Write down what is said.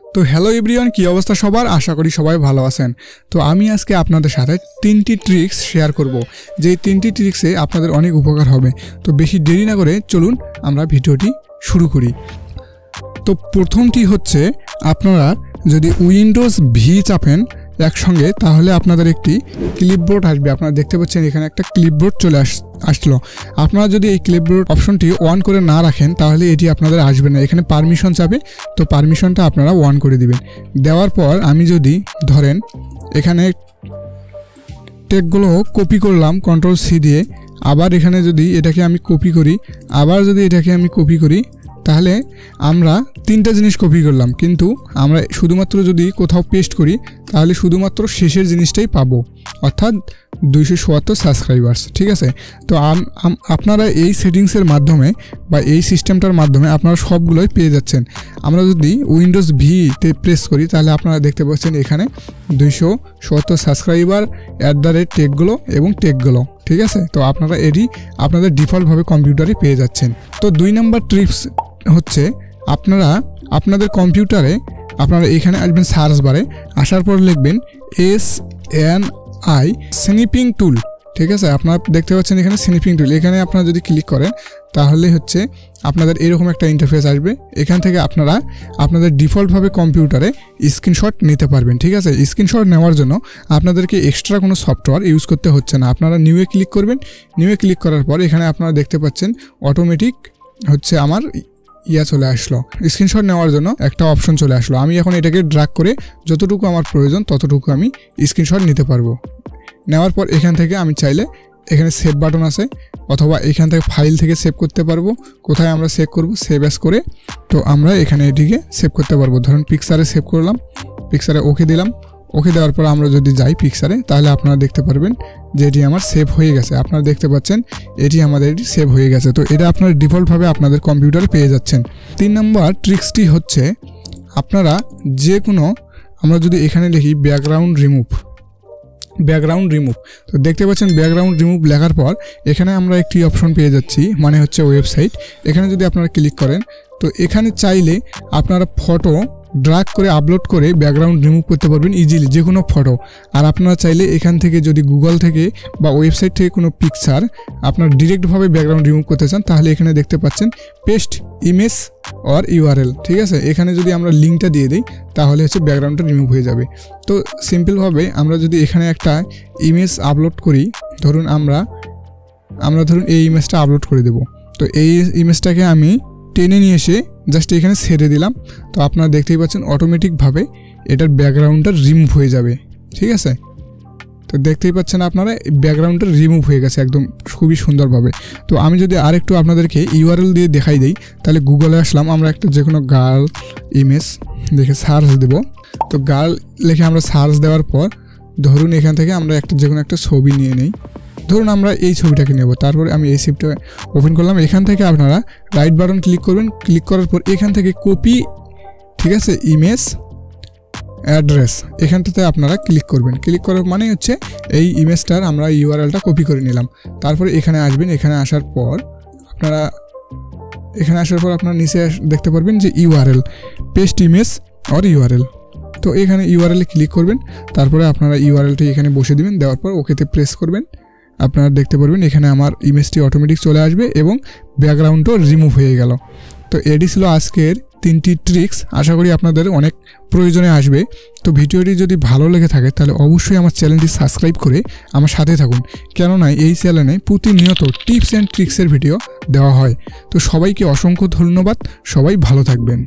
তো hello everyone, কি অবস্থা সবার? আশা করি সবাই ভালো আছেন। তো আমি আজকে আপনাদের সাথে 3টি ট্রিক্স শেয়ার করব, যে 3টি ট্রিক্সে আপনাদের অনেক উপকার হবে। তো বেশি দেরি না করে চলুন আমরা ভিডিওটি শুরু করি। তো প্রথমটি হচ্ছে, আপনারা যদি উইন্ডোজ ভি চাপেন একসঙ্গে, তাহলে আপনাদের একটি ক্লিপবোর্ড আসবে। আপনারা দেখতে পাচ্ছেন এখানে একটা ক্লিপবোর্ড চলে আসলো। আপনারা যদি এই ক্লিপবোর্ড অপশনটি অন করে না রাখেন, তাহলে এটি আপনাদের আসবে না। এখানে পারমিশন চাবে, তো পারমিশনটা আপনারা অন করে দিবেন। দেওয়ার পর আমি যদি ধরেন এখানে টেকগুলো কপি করলাম Ctrl+C দিয়ে, আবার এখানে যদি এটাকে আমি কপি করি, আবার যদি এটাকে আমি কপি করি, তাহলে আমরা 3টা জিনিস কপি করলাম, কিন্তু আমরা শুধুমাত্র যদি কোথাও পেস্ট করি তাহলে শুধুমাত্র শেষের জিনিসটাই পাবো, অর্থাৎ 274 সাবস্ক্রাইবার্স। ঠিক আছে, তো আপনারা এই সেটিংসের মাধ্যমে বা এই সিস্টেমটার মাধ্যমে আপনারা সবগুলোই পেয়ে যাচ্ছেন। আমরা যদি উইন্ডোজ ভিতে প্রেস করি, তাহলে আপনারা দেখতে পাচ্ছেন এখানে 274 সাবস্ক্রাইবার @টেকগুলো এবং টেকগুলো। ঠিক আছে, তো আপনারা এটি আপনাদের ডিফল্টভাবে কম্পিউটারে পেয়ে যাচ্ছেন। তো 2 নম্বর ট্রিপস হচ্ছে, আপনারা আপনাদের কম্পিউটারে আপনারা এখানে আসবেন সার্চ বারে, আসার পর লিখবেন SNI স্নিপিং টুল। ঠিক আছে, আপনারা দেখতে পাচ্ছেন এখানে স্নিপিং টুল। এখানে আপনারা যদি ক্লিক করেন তাহলে হচ্ছে আপনাদের এরকম একটা ইন্টারফেস আসবে। এখান থেকে আপনারা আপনাদের ডিফল্টভাবে কম্পিউটারে স্ক্রিনশট নিতে পারবেন। ঠিক আছে, স্ক্রিনশট নেওয়ার জন্য আপনাদেরকে এক্সট্রা কোনো সফটওয়্যার ইউজ করতে হচ্ছে না। আপনারা নিউয়ে ক্লিক করবেন। নিউয়ে ক্লিক করার পর এখানে আপনারা দেখতে পাচ্ছেন অটোমেটিক হচ্ছে আমার চলে আসলো, স্ক্রিনশট নেওয়ার জন্য একটা অপশন চলে আসলো। আমি এখন এটাকে ড্র্যাগ করে যতটুকু আমার প্রয়োজন ততটুকু আমি স্ক্রিনশট নিতে পারবো। নেওয়ার পর এখান থেকে আমি চাইলে এখানে সেভ বাটন আছে, অথবা এখান থেকে ফাইল থেকে সেভ করতে পারবো। কোথায় আমরা সেভ করব? সেভ অ্যাজ করে, তো আমরা এখানে এটিকে সেভ করতে পারবো। ধরুন পিকচারে সেভ করলাম, পিকচারে ওকে দিলাম। ওকে দেওয়ার পর আমরা যদি যাই পিকচারে, তাহলে আপনারা দেখতে পারবেন যে এটি আমার সেভ হয়ে গেছে। আপনারা দেখতে পাচ্ছেন এটি আমাদের সেভ হয়ে গেছে। তো এটা আপনারা ডিফল্টভাবে আপনাদের কম্পিউটারে পেয়ে যাচ্ছেন। 3 নম্বর ট্রিক্সটি হচ্ছে, আপনারা যে কোনো, আমরা যদি এখানে লিখি ব্যাকগ্রাউন্ড রিমুভ, তো দেখতে পাচ্ছেন ব্যাকগ্রাউন্ড রিমুভ লেখার পর এখানে আমরা একটি অপশন পেয়ে যাচ্ছি, মানে হচ্ছে ওয়েবসাইট। এখানে যদি আপনারা ক্লিক করেন, তো এখানে চাইলে আপনারা ফটো ড্র্যাগ করে আপলোড করে ব্যাকগ্রাউন্ড রিমুভ করতে পারবেন ইজিলি, যে কোনো ফটো। আর আপনারা চাইলে এখান থেকে যদি গুগল থেকে বা ওয়েবসাইট থেকে কোনো পিকচার আপনারা ডিরেক্টভাবে ব্যাকগ্রাউন্ড রিমুভ করতে চান, তাহলে এখানে দেখতে পাচ্ছেন পেস্ট ইমেজ অর URL। ঠিক আছে, এখানে যদি আমরা লিঙ্কটা দিয়ে দিই তাহলে হচ্ছে ব্যাকগ্রাউন্ডটা রিমুভ হয়ে যাবে। তো সিম্পলভাবে আমরা যদি এখানে একটা ইমেজ আপলোড করি, ধরুন আমরা ধরুন এই ইমেজটা আপলোড করে দেব। তো এই ইমেজটাকে আমি টেনে নিয়ে এসে জাস্ট এখানে ছেড়ে দিলাম। তো আপনারা দেখতেই পাচ্ছেন অটোমেটিকভাবে এটার ব্যাকগ্রাউন্ডটা রিমুভ হয়ে যাবে। ঠিক আছে, তো দেখতেই পাচ্ছেন আপনারা ব্যাকগ্রাউন্ডটা রিমুভ হয়ে গেছে একদম খুবই সুন্দরভাবে। তো আমি যদি আরেকটু আপনাদেরকে URL দিয়ে দেখাই দিই, তাহলে গুগলে আসলাম, আমরা একটা যে কোনো গার্ল ইমেজ দেখে সার্চ দেব। তো গার্ল লিখে আমরা সার্চ দেওয়ার পর ধরুন এখান থেকে আমরা যে কোনো একটা ছবি নিয়ে নেই। ধরুন আমরা এই ছবিটাকে নেব। তারপরে আমি এই শিটটা ওপেন করলাম। এখান থেকে আপনারা রাইট বাটন ক্লিক করবেন। ক্লিক করার পর এখান থেকে কপি, ঠিক আছে, ইমেজ অ্যাড্রেস, এখানটাতে আপনারা ক্লিক করবেন। ক্লিক করার মানে হচ্ছে এই ইমেজটার আমরা URLটা কপি করে নিলাম। তারপরে এখানে আসবেন। এখানে আসার পর আপনারা নিচে দেখতে পারবেন যে URL, paste image or URL। তো এখানে URL-এ ক্লিক করবেন। তারপরে আপনারা URL-টি এখানে বসে দিবেন। দেওয়ার পর ওকেতে প্রেস করবেন। আপনারা দেখতে পারবেন এখানে আমার ইমেজটি অটোমেটিক চলে আসবে এবং ব্যাকগ্রাউন্ডও রিমুভ হয়ে গেল। তো এটি ছিল আজকের 3টি ট্রিক্স। আশা করি আপনাদের অনেক প্রয়োজনে আসবে। তো ভিডিওটি যদি ভালো লেগে থাকে তাহলে অবশ্যই আমার চ্যানেলটি সাবস্ক্রাইব করে আমার সাথে থাকুন, কেননা এই চ্যানেলে প্রতিনিয়ত টিপস অ্যান্ড ট্রিক্সের ভিডিও দেওয়া হয়। তো সবাইকে অসংখ্য ধন্যবাদ, সবাই ভালো থাকবেন।